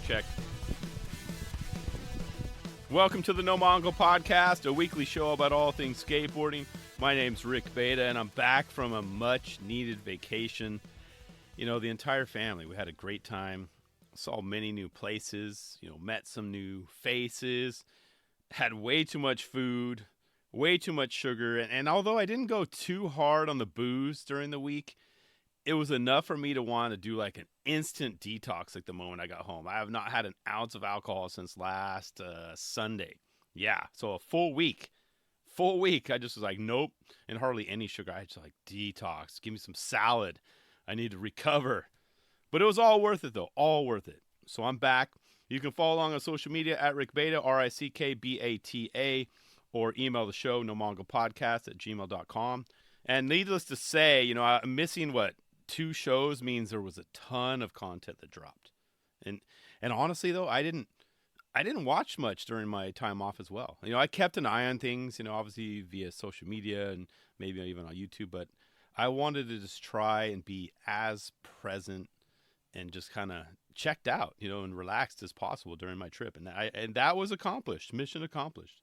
Check. Welcome to the No Mongol Podcast, a weekly show about all things skateboarding. My name's Rick Beta, and I'm back from a much-needed vacation. You know, the entire family, we had a great time, saw many new places, met some new faces, had way too much food, way too much sugar, and although I didn't go too hard on the booze during the week, it was enough for me to want to do like an instant detox like the moment I got home. I have not had an ounce of alcohol since last Sunday. Yeah, so a full week. I just was like, nope, and hardly any sugar. I just like, detox. Give me some salad. I need to recover. But it was all worth it, though. All worth it. So I'm back. You can follow along on social media at RickBeta, RickBata, or email the show, nomongolpodcast@gmail.com. And needless to say, I'm missing 2 shows means there was a ton of content that dropped. And honestly though, I didn't watch much during my time off as well. I kept an eye on things, obviously via social media and maybe even on YouTube, but I wanted to just try and be as present and just kind of checked out, and relaxed as possible during my trip. And that was accomplished, mission accomplished.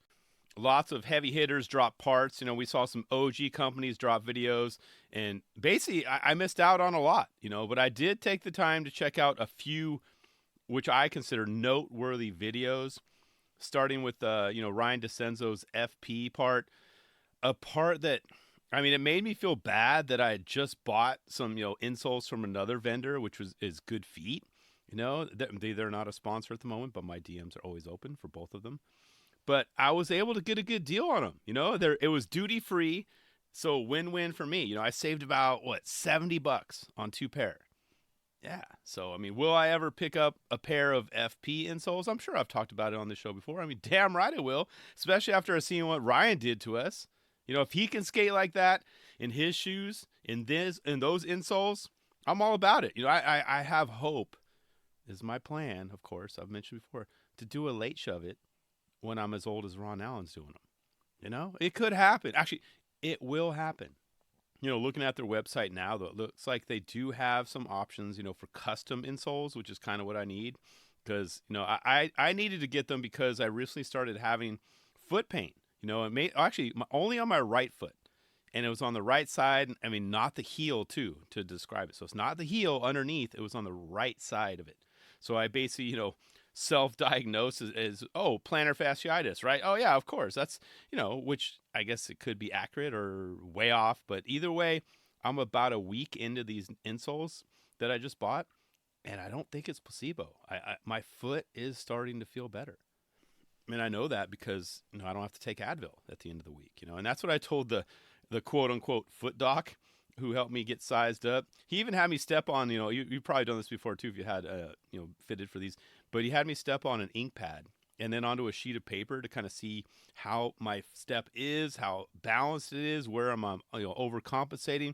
Lots of heavy hitters drop parts. We saw some OG companies drop videos, and basically I missed out on a lot, but I did take the time to check out a few, which I consider noteworthy videos, starting with, Ryan Decenzo's FP part, a part that, it made me feel bad that I had just bought some, insoles from another vendor, which is Good Feet. They're not a sponsor at the moment, but my DMs are always open for both of them. But I was able to get a good deal on them. It was duty free, so win-win for me. I saved about $70 on 2 pair. Yeah. So will I ever pick up a pair of FP insoles? I'm sure I've talked about it on the show before. Damn right I will, especially after seeing what Ryan did to us. If he can skate like that in his shoes, in those insoles, I'm all about it. I have hope. Is my plan, of course, I've mentioned before, to do a late shove it when I'm as old as Ron Allen's doing them. It could happen. Actually, it will happen. Looking at their website now, though, it looks like they do have some options, for custom insoles, which is kind of what I need. Because, I needed to get them because I recently started having foot pain. Only on my right foot. And it was on the right side. Not the heel, too, to describe it. So it's not the heel underneath. It was on the right side of it. So I basically, self-diagnosed as plantar fasciitis, right? Oh yeah, of course. That's, which I guess it could be accurate or way off, but either way, I'm about a week into these insoles that I just bought, and I don't think it's placebo. My foot is starting to feel better. I know that because I don't have to take Advil at the end of the week, and that's what I told the quote unquote foot doc who helped me get sized up. He even had me step on, you've probably done this before too if you had, fitted for these, but he had me step on an ink pad and then onto a sheet of paper to kind of see how my step is, how balanced it is, where I'm, overcompensating.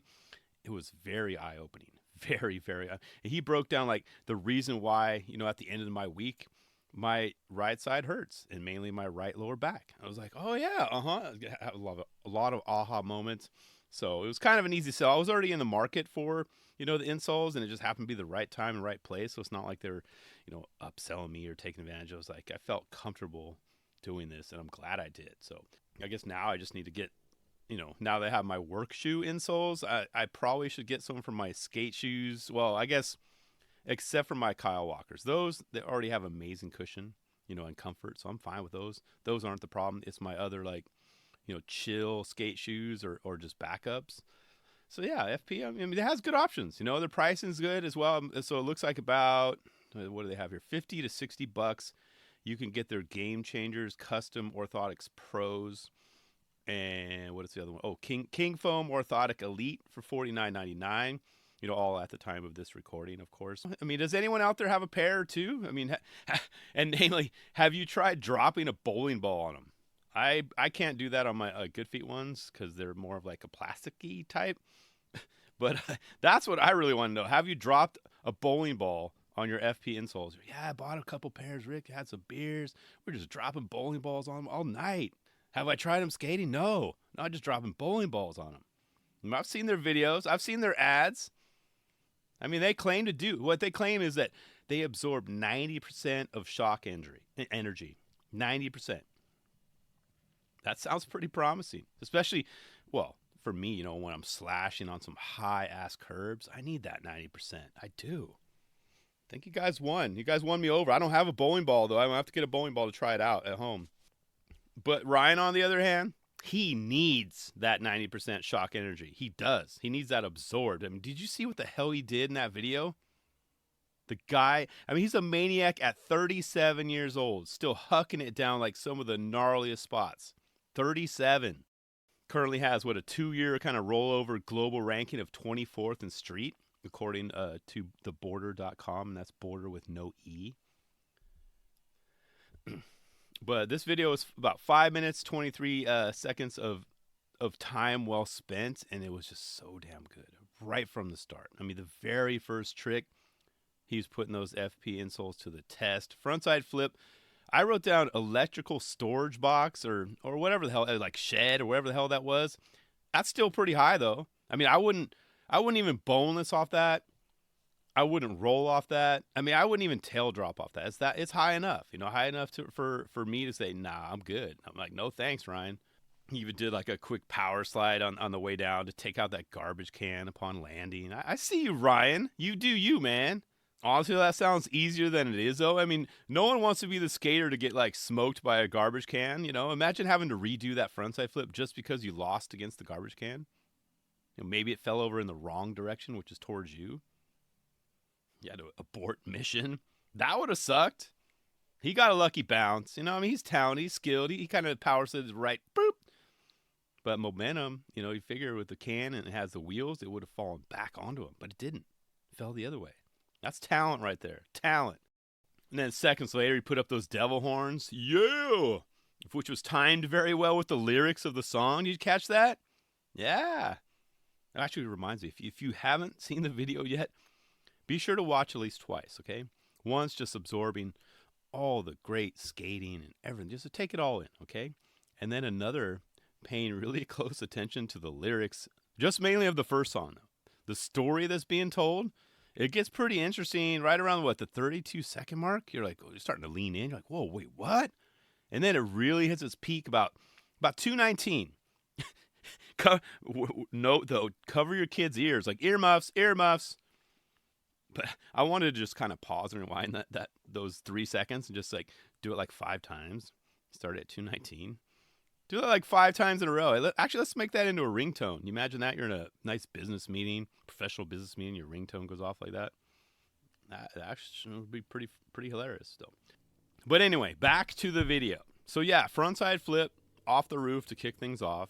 It was very eye-opening, very, very. He broke down the reason why, at the end of my week, my right side hurts, and mainly my right lower back. I was like, oh yeah, I love a lot of aha moments. So it was kind of an easy sell. I was already in the market for, the insoles, and it just happened to be the right time and right place. So it's not like they were, upselling me or taking advantage. I was like, I felt comfortable doing this, and I'm glad I did. So I guess now I just need to get, now that I have my work shoe insoles, I probably should get some for my skate shoes. Well, I guess except for my Kyle Walkers. Those, they already have amazing cushion, and comfort. So I'm fine with those. Those aren't the problem. It's my other, chill skate shoes or just backups. So yeah, FP, it has good options. Their pricing's good as well. So it looks like about, what do they have here? $50 to $60. You can get their Game Changers Custom Orthotics Pros. And what is the other one? Oh, King Foam Orthotic Elite for $49.99. All at the time of this recording, of course. Does anyone out there have a pair or two? And namely, have you tried dropping a bowling ball on them? I can't do that on my Good Feet ones because they're more of like a plasticky type. But that's what I really want to know. Have you dropped a bowling ball on your FP insoles? Yeah, I bought a couple pairs, Rick. Had some beers. We're just dropping bowling balls on them all night. Have I tried them skating? No, just dropping bowling balls on them. I've seen their videos. I've seen their ads. I mean, they claim to do what they claim is that they absorb 90% of shock energy. 90%. That sounds pretty promising, especially, well, for me, you know, when I'm slashing on some high-ass curbs, I need that 90%. I do. I think you guys won. You guys won me over. I don't have a bowling ball, though. I'm going to have to get a bowling ball to try it out at home. But Ryan, on the other hand, he needs that 90% shock energy. He does. He needs that absorbed. I mean, did you see what the hell he did in that video? The guy, I mean, he's a maniac at 37 years old, still hucking it down like some of the gnarliest spots. 37. Currently has, what, a 2-year kind of rollover global ranking of 24th in street, according to theborder.com, and that's border with no E. But this video is about 5 minutes, 23 seconds of time well spent, and it was just so damn good right from the start. I mean, the very first trick, he was putting those FP insoles to the test. Frontside flip. I wrote down electrical storage box or whatever the hell, like shed or whatever the hell that was. That's still pretty high though. I mean, I wouldn't even boneless off that. I wouldn't roll off that. I mean, I wouldn't even tail drop off that. It's high enough, you know, high enough for me to say, nah, I'm good. I'm like, no thanks, Ryan. He even did like a quick power slide on the way down to take out that garbage can upon landing. I see you, Ryan. You do you, man. Honestly, that sounds easier than it is, though. I mean, no one wants to be the skater to get, like, smoked by a garbage can, you know? Imagine having to redo that frontside flip just because you lost against the garbage can. You know, maybe it fell over in the wrong direction, which is towards you. You had to abort mission. That would have sucked. He got a lucky bounce. You know, I mean, he's talented, he's skilled. He kind of power slid right, boop. But momentum, you know, you figure with the can and it has the wheels, it would have fallen back onto him. But it didn't. It fell the other way. That's talent right there. Talent. And then seconds later, he put up those devil horns. Yeah! Which was timed very well with the lyrics of the song. Did you catch that? Yeah. It actually reminds me, if you haven't seen the video yet, be sure to watch at least twice, okay? Once just absorbing all the great skating and everything, just to take it all in, okay? And then another paying really close attention to the lyrics, just mainly of the first song, though. The story that's being told, it gets pretty interesting right around, what, the 32-second mark? You're like, oh, you're starting to lean in. You're like, whoa, wait, what? And then it really hits its peak about 2:19. Note, though, cover your kids' ears. Like, earmuffs. But I wanted to just kind of pause and rewind those 3 seconds and just, like, do it like 5 times. Start at 2:19. Do it like 5 times in a row. Actually, let's make that into a ringtone. You imagine that? You're in a nice business meeting, professional business meeting, your ringtone goes off like that. That actually would be pretty hilarious still. But anyway, back to the video. So yeah, frontside flip off the roof to kick things off.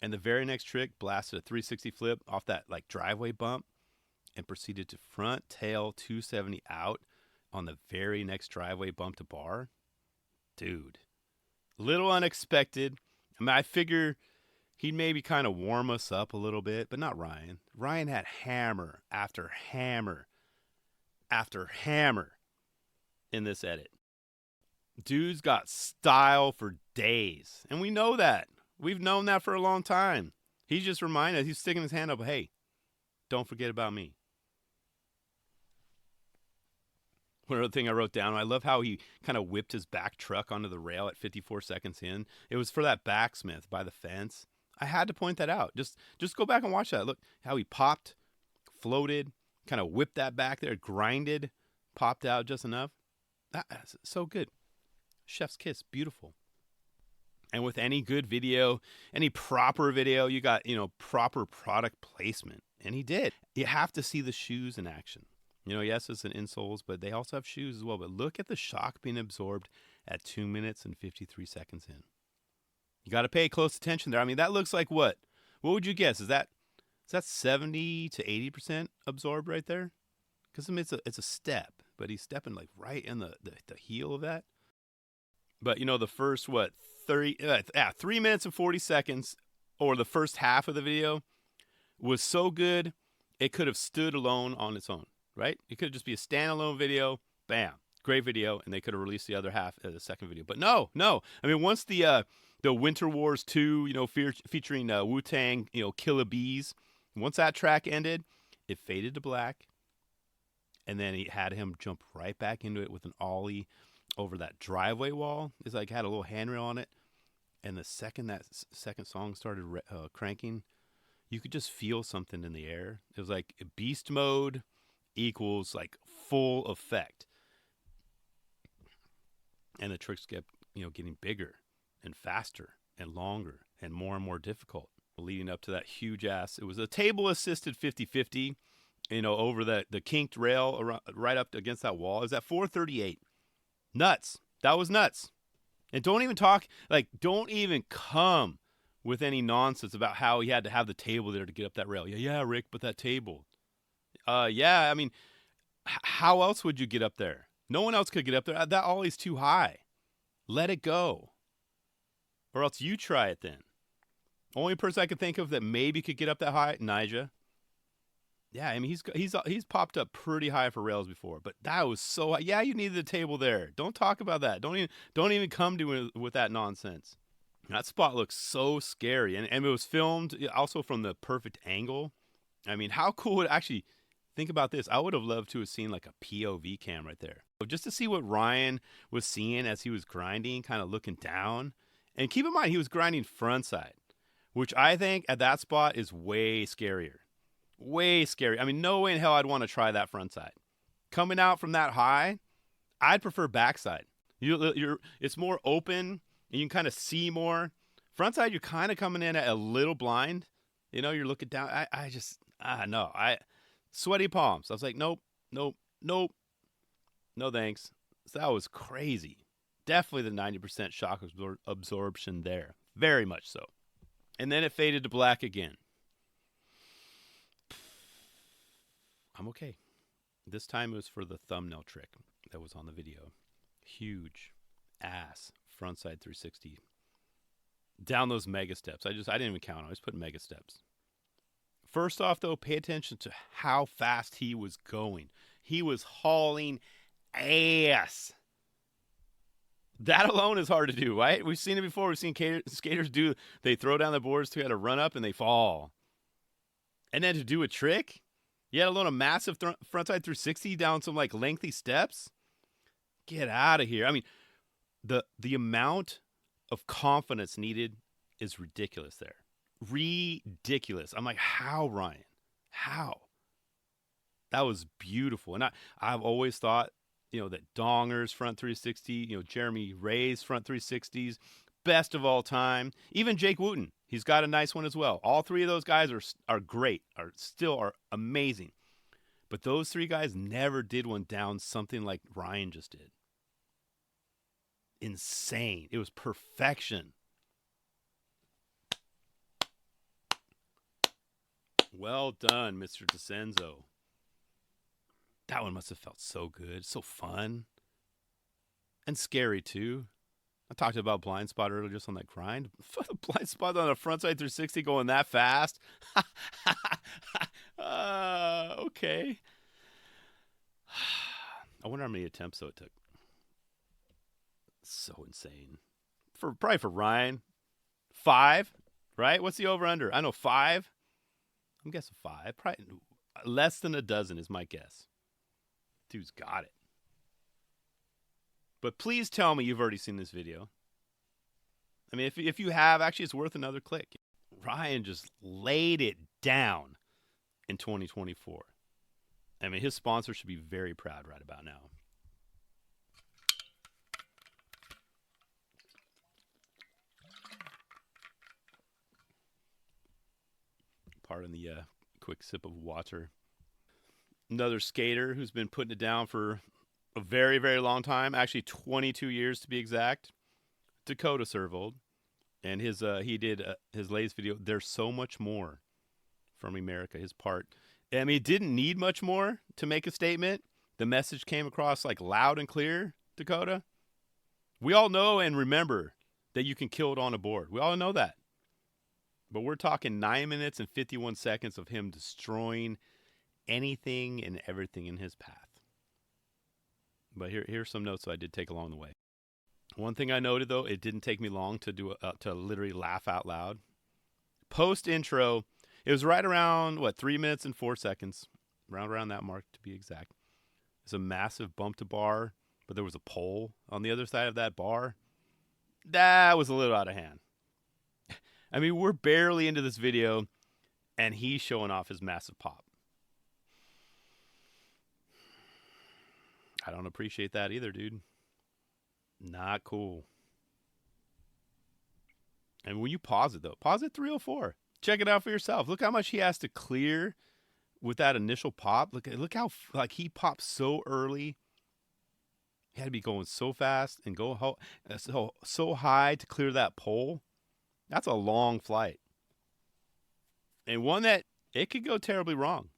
And the very next trick, blasted a 360 flip off that like driveway bump and proceeded to front tail 270 out on the very next driveway bump to bar. Dude, little unexpected. I mean, I figure he'd maybe kind of warm us up a little bit, but not Ryan. Ryan had hammer after hammer after hammer in this edit. Dude's got style for days, and we know that. We've known that for a long time. He's just reminded us, he's sticking his hand up, hey, don't forget about me. One other thing I wrote down, I love how he kind of whipped his back truck onto the rail at 54 seconds in. It was for that backsmith by the fence. I had to point that out. Just go back and watch that. Look how he popped, floated, kind of whipped that back there, grinded, popped out just enough. That's so good. Chef's kiss, beautiful. And with any good video, any proper video, you got, proper product placement. And he did. You have to see the shoes in action. Yes, it's an insoles, but they also have shoes as well. But look at the shock being absorbed at 2 minutes and 53 seconds in. You got to pay close attention there. I mean, that looks like what? What would you guess? Is that 70 to 80% absorbed right there? Because I mean, it's a step, but he's stepping like right in the heel of that. But the first 3 minutes and 40 seconds, or the first half of the video, was so good it could have stood alone on its own. Right? It could just be a standalone video. Bam. Great video. And they could have released the other half of the second video. But no. I mean, once the the Winter Wars 2, featuring Wu-Tang, Killer Bees. Once that track ended, it faded to black. And then he had him jump right back into it with an ollie over that driveway wall. It's like had a little handrail on it. And the second that second song started cranking, you could just feel something in the air. It was like beast mode equals like full effect. And the tricks kept, getting bigger and faster and longer and more difficult, leading up to that huge ass. It was a table assisted 50-50, over the kinked rail around, right up against that wall. It was at 438. Nuts. That was nuts. And don't even come with any nonsense about how he had to have the table there to get up that rail. Yeah, Rick, but that table. Yeah, I mean, how else would you get up there? No one else could get up there. That ollie's too high. Let it go. Or else you try it then. Only person I could think of that maybe could get up that high, Nija. Yeah, I mean, he's popped up pretty high for rails before, but that was so high. Yeah, you needed a table there. Don't talk about that. Don't even come to it with that nonsense. That spot looks so scary, and it was filmed also from the perfect angle. I mean, how cool would actually think about this? I would have loved to have seen like a POV cam right there, just to see what Ryan was seeing as he was grinding, kind of looking down. And keep in mind, he was grinding frontside, which I think at that spot is way scarier. Way scary. I mean, no way in hell I'd want to try that front side. Coming out from that high, I'd prefer backside. It's more open, and you can kind of see more. Front side, you're kind of coming in at a little blind. You're looking down. No. Sweaty palms. I was like, nope. No thanks. So that was crazy. Definitely the 90% shock absorption there. Very much so. And then it faded to black again. I'm okay. This time it was for the thumbnail trick that was on the video. Huge ass frontside 360. Down those mega steps. I didn't even count. I was putting mega steps. First off, though, pay attention to how fast he was going. He was hauling ass. That alone is hard to do, right? We've seen it before. We've seen skaters do. They throw down the boards to run up and they fall. And then to do a trick, you had alone a massive frontside 360 down some like lengthy steps. Get out of here. I mean, the amount of confidence needed is ridiculous there. Ridiculous. I'm like, how, Ryan? How? That was beautiful. And I've always thought, that Donger's front 360, Jeremy Ray's front 360s, best of all time. Even Jake Wooten, he's got a nice one as well. All three of those guys are great, are amazing. But those three guys never did one down something like Ryan just did. Insane. It was perfection. Well done, Mr. Decenzo. That one must have felt so good, so fun, and scary too. I talked about blind spot earlier just on that grind. Blind spot on a frontside 360 going that fast. Okay. I wonder how many attempts though it took. So insane. Probably for Ryan, 5, right? What's the over under? I know 5. I'm guessing 5. Probably less than a dozen is my guess. Dude's got it. But please tell me you've already seen this video. I mean, if you have, actually, it's worth another click. Ryan just laid it down in 2024. I mean, his sponsor should be very proud right about now. Pardon the quick sip of water. Another skater who's been putting it down for a very, very long time, actually 22 years to be exact, Dakota Servold. And he did his latest video, There's So Much More from America, his part. I mean, it didn't need much more to make a statement. The message came across like loud and clear, Dakota. We all know and remember that you can kill it on a board. We all know that. But we're talking 9 minutes and 51 seconds of him destroying anything and everything in his path. But here's some notes that I did take along the way. One thing I noted, though, it didn't take me long to to literally laugh out loud. Post intro, it was right around 3 minutes and 4 seconds, around that mark to be exact. It's a massive bump to bar, but there was a pole on the other side of that bar. That was a little out of hand. I mean, we're barely into this video, and he's showing off his massive pop. I don't appreciate that either, dude. Not cool. And when you pause it, though, pause at 304. Check it out for yourself. Look how much he has to clear with that initial pop. Look how he popped so early. He had to be going so fast and go so high to clear that pole. That's a long flight. And one that it could go terribly wrong.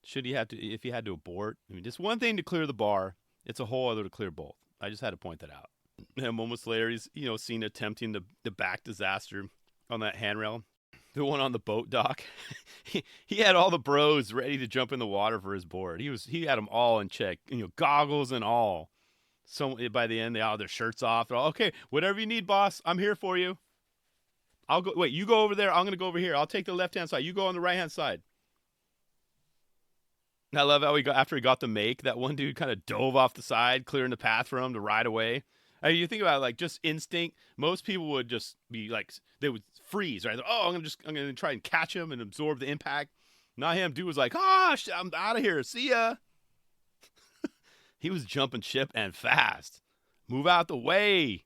If he had to abort. I mean, just one thing to clear the bar. It's a whole other to clear both. I just had to point that out. And moments later, he's seen attempting the back disaster on that handrail. The one on the boat dock. he had all the bros ready to jump in the water for his board. He had them all in check. Goggles and all. So by the end, they all had their shirts off. They're all, okay, whatever you need, boss, I'm here for you. I'll go. Wait, you go over there. I'm gonna go over here. I'll take the left-hand side. You go on the right-hand side. And I love how after he got the make, that one dude kind of dove off the side, clearing the path for him to ride away. I mean, you think about it, just instinct. Most people would just be they would freeze, right? Oh, I'm gonna try and catch him and absorb the impact. Not him. Dude was like, I'm out of here. See ya. He was jumping ship and fast. Move out the way.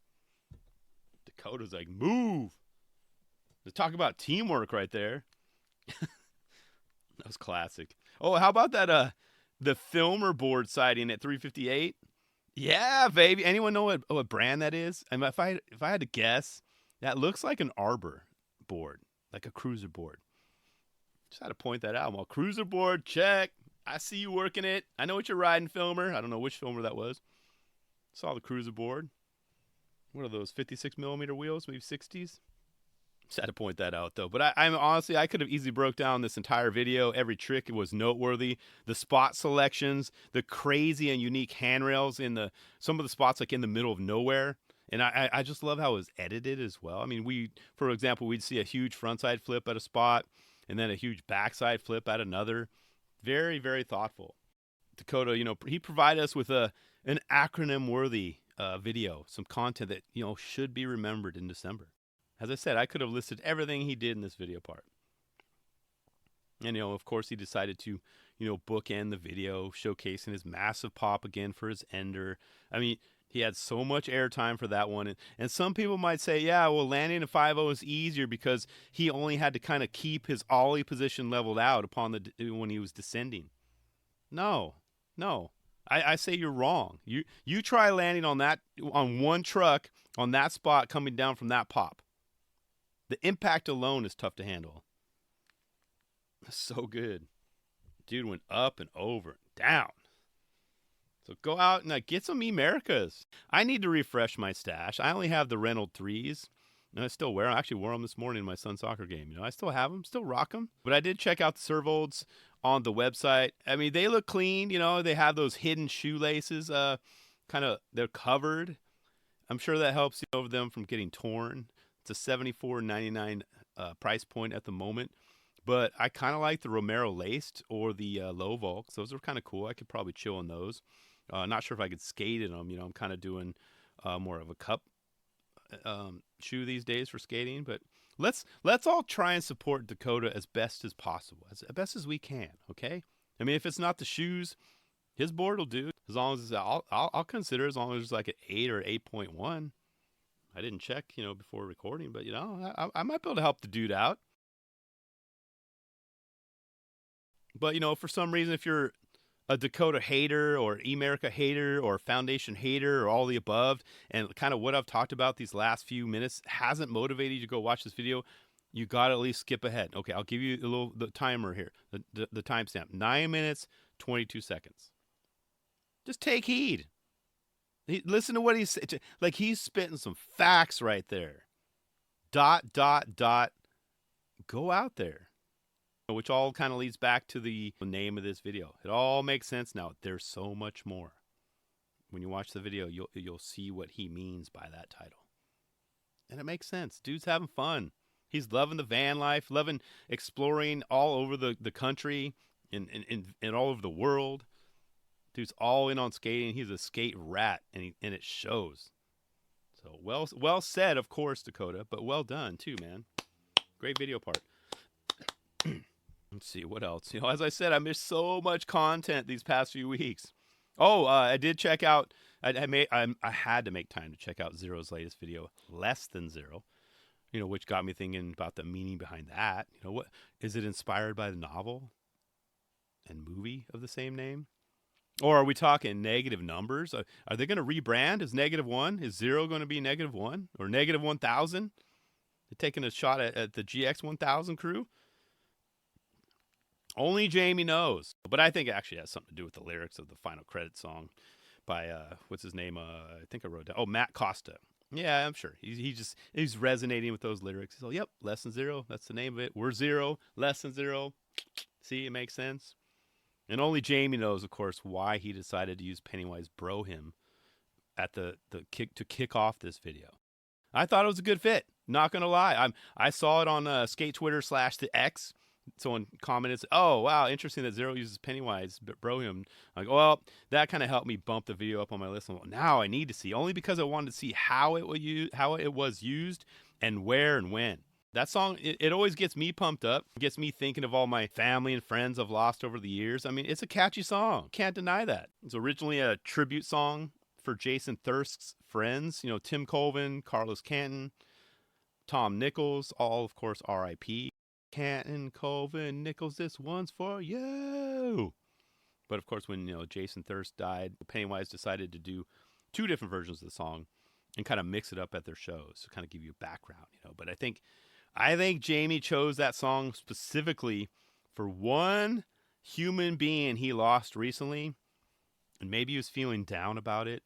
Dakota's like, move. Let's talk about teamwork right there. That was classic. Oh, how about that? The filmer board sighting at 358. Yeah, baby. Anyone know what brand that is? I mean, if I had to guess, that looks like an arbor board, like a cruiser board. Just had to point that out. Well, cruiser board, check. I see you working it. I know what you're riding, filmer. I don't know which filmer that was. Saw the cruiser board. What are those, 56 millimeter wheels, maybe 60s? Just had to point that out, though. But I'm honestly, I could have easily broke down this entire video. Every trick was noteworthy. The spot selections, the crazy and unique handrails in some of the spots in the middle of nowhere. And I just love how it was edited as well. I mean, for example, we'd see a huge frontside flip at a spot and then a huge backside flip at another. Very, very thoughtful. Dakota, he provided us with an acronym-worthy video, some content that, should be remembered in December. As I said, I could have listed everything he did in this video part. And, of course, he decided to, bookend the video, showcasing his massive pop again for his ender. I mean, he had so much airtime for that one. And some people might say, yeah, well, landing a 5.0 is easier because he only had to kind of keep his ollie position leveled out when he was descending. No. I say you're wrong. You try landing on one truck on that spot coming down from that pop. The impact alone is tough to handle. So good. Dude went up and over and down. So go out and get some Americas. I need to refresh my stash. I only have the Reynolds 3s. And I still wear them. I actually wore them this morning in my son's soccer game. I still have them, still rock them. But I did check out the Servolds on the website. I mean, they look clean. They have those hidden shoelaces. They're covered. I'm sure that helps them from getting torn. It's a $74.99 price point at the moment. But I kind of like the Romero laced or the low Volks. Those are kind of cool. I could probably chill on those. Not sure if I could skate in them. I'm kind of doing more of a cup shoe these days for skating. But let's all try and support Dakota as best as possible, as best as we can. Okay. I mean, if it's not the shoes, his board will do. As long as I'll consider as long as it's like an 8 or 8.1. I didn't check, before recording, but I might be able to help the dude out. But for some reason, if you're a Dakota hater or Emerica hater or Foundation hater or all the above, and kind of what I've talked about these last few minutes hasn't motivated you to go watch this video, you got to at least skip ahead. Okay, I'll give you the timer here, the timestamp, 9 minutes, 22 seconds. Just take heed. Listen to what he's saying. He's spitting some facts right there. ... Go out there. Which all kind of leads back to the name of this video. It all makes sense now. There's so much more. When you watch the video, you'll see what he means by that title. And it makes sense. Dude's having fun. He's loving the van life, loving exploring all over the country and all over the world. Dude's all in on skating. He's a skate rat, and it shows. So well said, of course, Dakota, but well done too, man. Great video part. Let's see what else. As I said, I missed so much content these past few weeks. Oh, I did check out. I had to make time to check out Zero's latest video, Less Than Zero. Which got me thinking about the meaning behind that. What is it inspired by the novel and movie of the same name? Or are we talking negative numbers? Are they going to rebrand as -1? Is Zero going to be -1 or -1000? They're taking a shot at the GX1000 crew? Only Jamie knows. But I think it actually has something to do with the lyrics of the final credit song by, what's his name? I think I wrote down. Oh, Matt Costa. Yeah, I'm sure. He's resonating with those lyrics. He's like, yep, Less Than Zero. That's the name of it. We're zero, less than zero. See, it makes sense. And only Jamie knows, of course, why he decided to use Pennywise Bro Him at the kick off this video. I thought it was a good fit. Not gonna lie. I saw it on Skate Twitter /the X. Someone commented, "Oh wow, interesting that Zero uses Pennywise Bro Him." Like, well, that kind of helped me bump the video up on my list. Well, now I need to see, only because I wanted to see how it was used and where and when. That song, it always gets me pumped up. It gets me thinking of all my family and friends I've lost over the years. I mean, it's a catchy song. Can't deny that. It's originally a tribute song for Jason Thirsk's friends. Tim Colvin, Carlos Canton, Tom Nichols, all, of course, R.I.P. Canton, Colvin, Nichols, this one's for you. But, of course, when, Jason Thirsk died, Pennywise decided to do 2 different versions of the song and kind of mix it up at their shows to kind of give you a background, But I think Jamie chose that song specifically for one human being he lost recently, and maybe he was feeling down about it,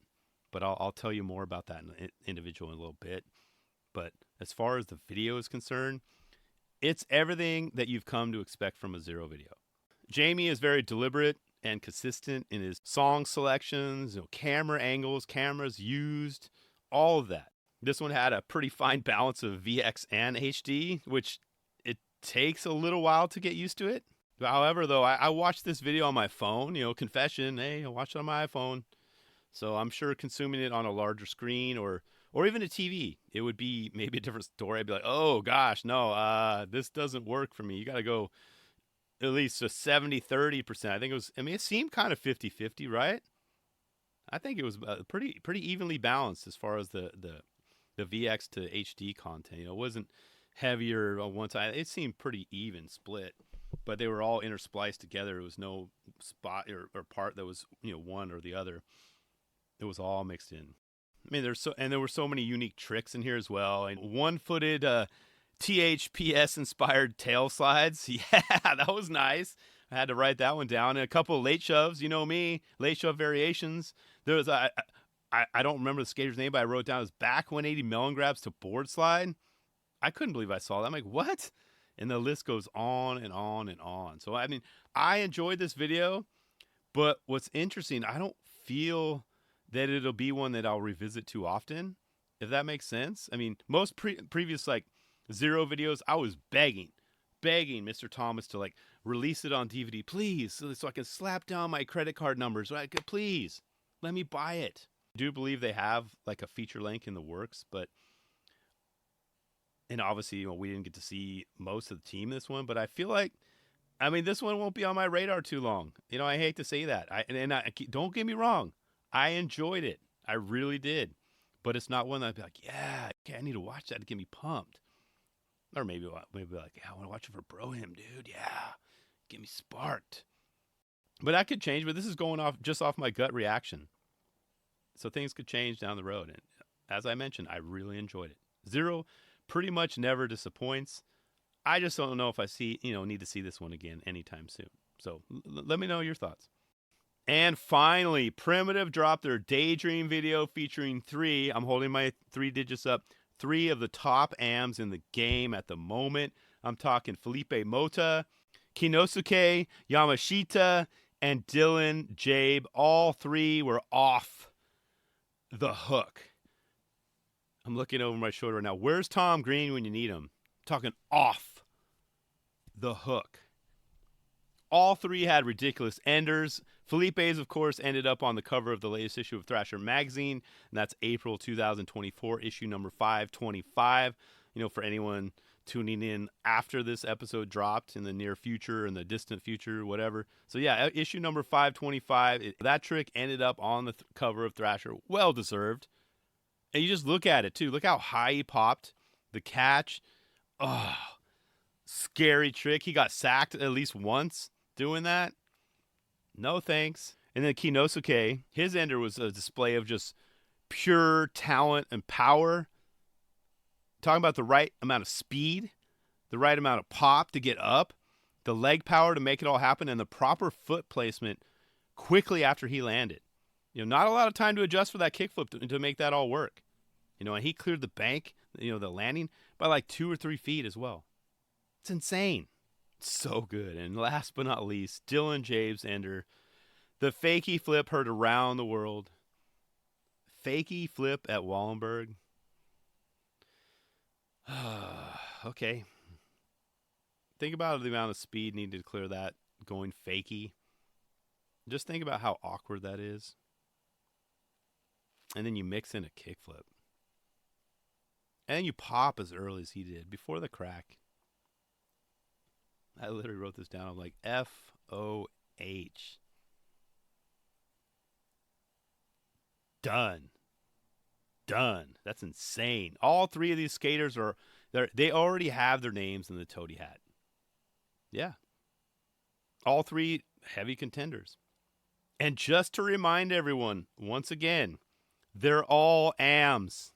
but I'll tell you more about that individual in a little bit. But as far as the video is concerned, it's everything that you've come to expect from a Zero video. Jamie is very deliberate and consistent in his song selections, camera angles, cameras used, all of that. This one had a pretty fine balance of VX and HD, which it takes a little while to get used to it. However, though, I watched this video on my phone, confession, hey, I watched it on my iPhone. So I'm sure consuming it on a larger screen or even a TV, it would be maybe a different story. I'd be like, oh gosh, no, this doesn't work for me. You got to go at least a 70-30%. I think it seemed kind of 50-50, right? I think it was pretty evenly balanced as far as the VX to HD content. It wasn't heavier on one side. It seemed pretty even split, but they were all interspliced together. There was no spot or part that was one or the other. It was all mixed in. I mean, there were so many unique tricks in here as well. And one-footed THPS inspired tail slides. Yeah, that was nice. I had to write that one down. And a couple of late shoves, me, late shove variations. There was I don't remember the skater's name, but I wrote down his back 180 melon grabs to board slide. I couldn't believe I saw that. I'm like, what? And the list goes on and on and on. So, I mean, I enjoyed this video, but what's interesting, I don't feel that it'll be one that I'll revisit too often, if that makes sense. I mean, most previous, Zero videos, I was begging Mr. Thomas to, release it on DVD, please, so I can slap down my credit card numbers. Please, let me buy it. I do believe they have, a feature length in the works, and obviously, we didn't get to see most of the team in this one, but I feel like, this one won't be on my radar too long. I hate to say that. Don't get me wrong. I enjoyed it. I really did. But it's not one that I'd be like, yeah, okay, I need to watch that to get me pumped. Or maybe yeah, I want to watch it for Bro Him, dude. Yeah, get me sparked. But that could change. But this is going off my gut reaction. So things could change down the road. And as I mentioned, I really enjoyed it. Zero pretty much never disappoints. I just don't know if I need to see this one again anytime soon. So let me know your thoughts. And finally, Primitive dropped their Daydream video featuring 3. I'm holding my 3 digits up. 3 of the top AMs in the game at the moment. I'm talking Felipe Mota, Kinosuke Yamashita, and Dylan Jabe. All 3 were off The hook. I'm looking over my shoulder right now. Where's Tom Green when you need him? I'm talking off the hook. All three had ridiculous enders. Felipe's, of course, ended up on the cover of the latest issue of Thrasher magazine, and that's April 2024, issue number 525. For anyone tuning in after this episode dropped in the near future, in the distant future, whatever. So, yeah, issue number 525. That trick ended up on the cover of Thrasher. Well deserved. And you just look at it, too. Look how high he popped. The catch. Oh, scary trick. He got sacked at least once doing that. No thanks. And then Kinosuke, his ender was a display of just pure talent and power. Talking about the right amount of speed, the right amount of pop to get up, the leg power to make it all happen, and the proper foot placement quickly after he landed. Not a lot of time to adjust for that kickflip to make that all work. And he cleared the bank, the landing, by like 2 or 3 feet as well. It's insane. So good. And last but not least, Dylan Jabe's ender. The fakie flip heard around the world. Fakie flip at Wallenberg. Okay. Think about the amount of speed needed to clear that going fakie. Just think about how awkward that is. And then you mix in a kickflip. And then you pop as early as he did, before the crack. I literally wrote this down. I'm like, F-O-H. Done. That's insane. All three of these skaters they already have their names in the toady hat. Yeah. All three heavy contenders. And just to remind everyone, once again, they're all AMs.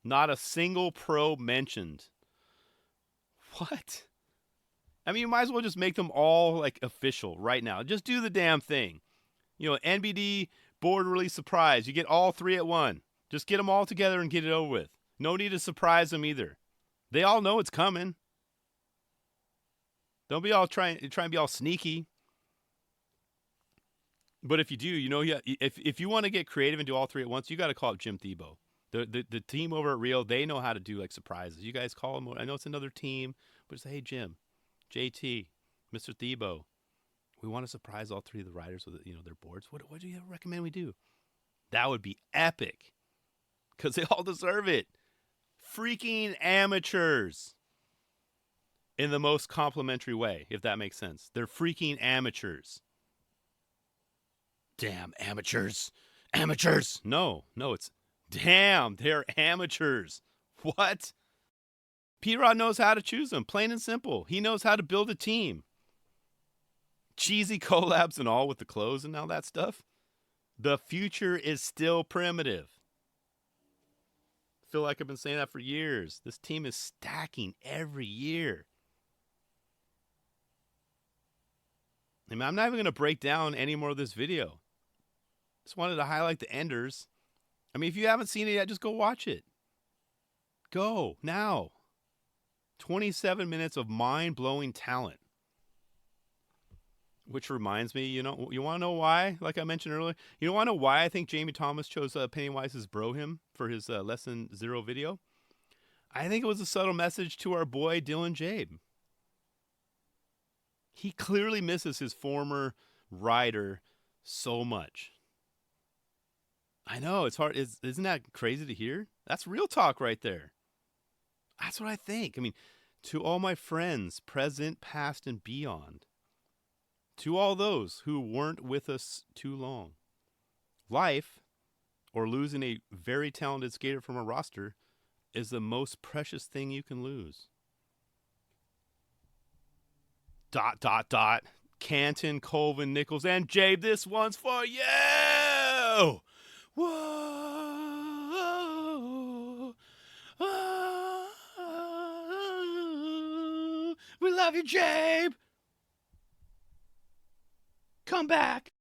Not a single pro mentioned. What? I mean, you might as well just make them all like official right now. Just do the damn thing. NBD board release surprise. You get all three at one. Just get them all together and get it over with. No need to surprise them either. They all know it's coming. Don't be all trying to be all sneaky. But if you do, if you want to get creative and do all three at once, you got to call up Jim Thiebaud. The team over at Rio, they know how to do like surprises. You guys call them. I know it's another team, but say, hey, Jim, JT, Mr. Thiebaud, we want to surprise all three of the riders with their boards. What do you recommend we do? That would be epic, because they all deserve it. Freaking amateurs in the most complimentary way, if that makes sense. They're freaking amateurs. Damn amateurs. Amateurs. No, it's damn, they're amateurs. What? P-Rod knows how to choose them, plain and simple. He knows how to build a team. Cheesy collabs and all with the clothes and all that stuff. The future is still primitive. I feel like I've been saying that for years. This team is stacking every year. I mean, I'm not even going to break down any more of this video. Just wanted to highlight the enders. I mean, if you haven't seen it yet, just go watch it. Go now. 27 minutes of mind-blowing talent. Which reminds me, you want to know why? Like I mentioned earlier, you want to know why I think Jamie Thomas chose Pennywise's Bro Him for his Lesson 0 video? I think it was a subtle message to our boy Dylan Jabe. He clearly misses his former rider so much. I know, it's hard. Isn't that crazy to hear? That's real talk right there. That's what I think. I mean, to all my friends, present, past, and beyond, to all those who weren't with us too long, life, or losing a very talented skater from a roster, is the most precious thing you can lose. ... Canton, Colvin, Nichols, and Jabe, this one's for you! Whoa! We love you, Jabe! Come back!